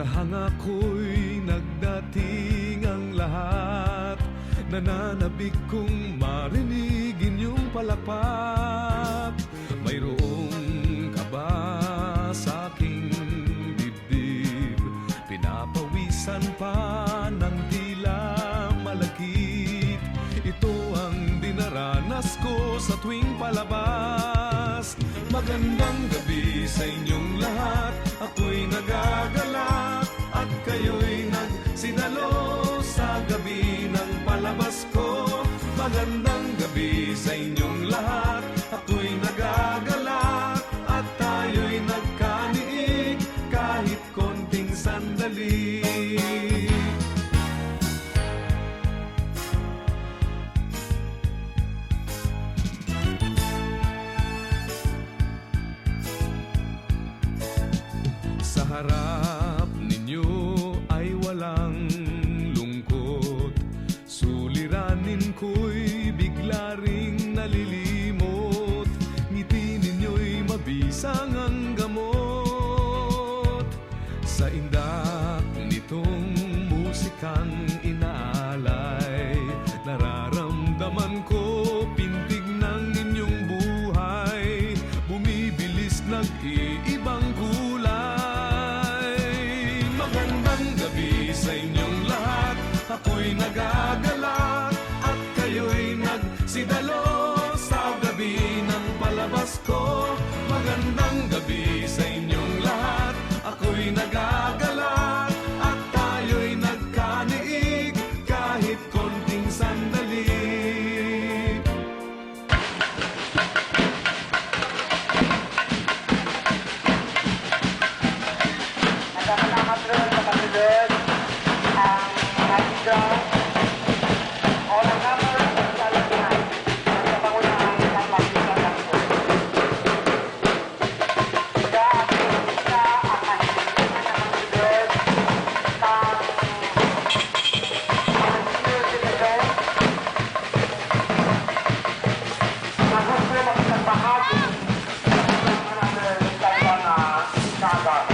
Marahang ako'y nagdating ang lahat. Nananabik kong marinig inyong palakpak. Mayroong kaba sa aking dibdib, pinapawisan pa ng tila malakit. Ito ang dinaranas ko sa tuwing palabas. Magandang gabi sa inyong lahat. Ako'y nagagalak at kayo'y nagsidalo sa gabi ng palabas ko. Magandang gabi sa inyong lahat. Ako'y nagagalak at tayo'y nagkaniig kahit konting sandali. Sa harap ninyo ay walang lungkot. Suliranin ko'y bigla ring nalilimot. Ngiti ninyo'y mabisang ang gamot. Sa indak nitong musikang inaalay, nararamdaman ko pintig ng inyong buhay. Bumibilis nag-iibang kulay. Magandang gabi sa inyong lahat. Ako'y nagagalak at kayo'y nagsidalo sa gabi ng palabas ko. Magandang gabi sa inyong lahat. Ako'y nagagalak at tayo'y nagkaniig kahit konting sandali. Nagkakasama rin sa kasunod ang nagsidraw o ng number ng lalagyan sa pangunahan ng pagsigang ng po. Siya ang isa ang mahihintay na kasunod ng mga senior citizen na gusto makipagbahagi ng number ng kanyang kagat.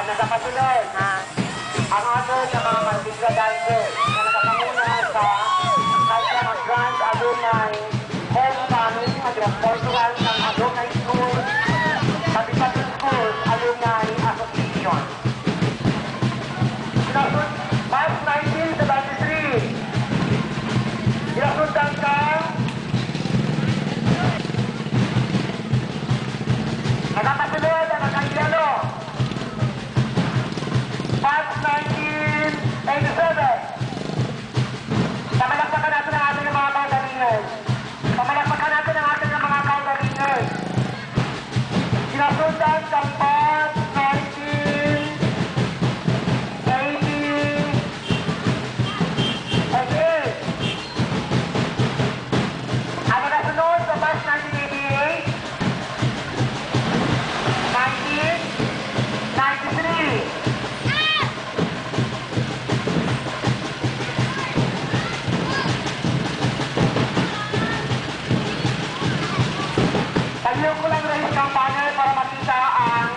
Nagkakasunod ang ato sa mga Mantiga Dancer na nakapanguna sa Kaisa Grand Alumni Homecoming Mag-Cultural ng Alumni School Pati-Pati Schools Alumni Association. Sinasun March 19 to 23. Sinasundan ka nagkakasunod ang Nakailiano March 1987. Pamalakpakan natin ang ating mga kaugaliners. Pamalakpakan natin ang ating mga kaugaliners. Sinasundan sa March 1988. Ang nakasunod sa March 1988, 1993. Tayo ko lang rin kampanya para makita ang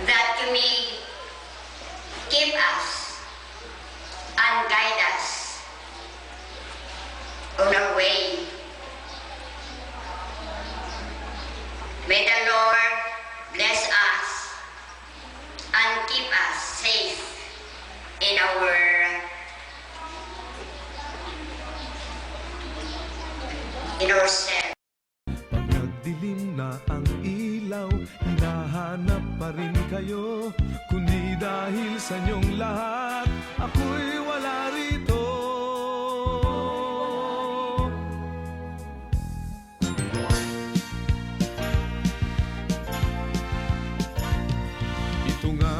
that you may keep us and guide us on our way. May the Lord bless us and keep us safe in our step. Pag nagdilim na ang ilaw, hinahanap pa rin kayo. Kundi dahil sa inyong lahat, ako'y wala rito. Ito nga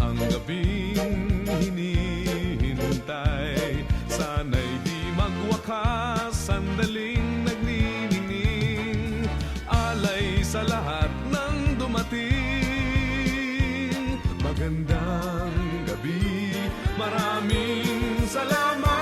ang gabing hinihintay. Sana'y di magwakas, sandaling nagniningning. Alay sa lahat ng dumating. Magandang gabi, maraming salamat.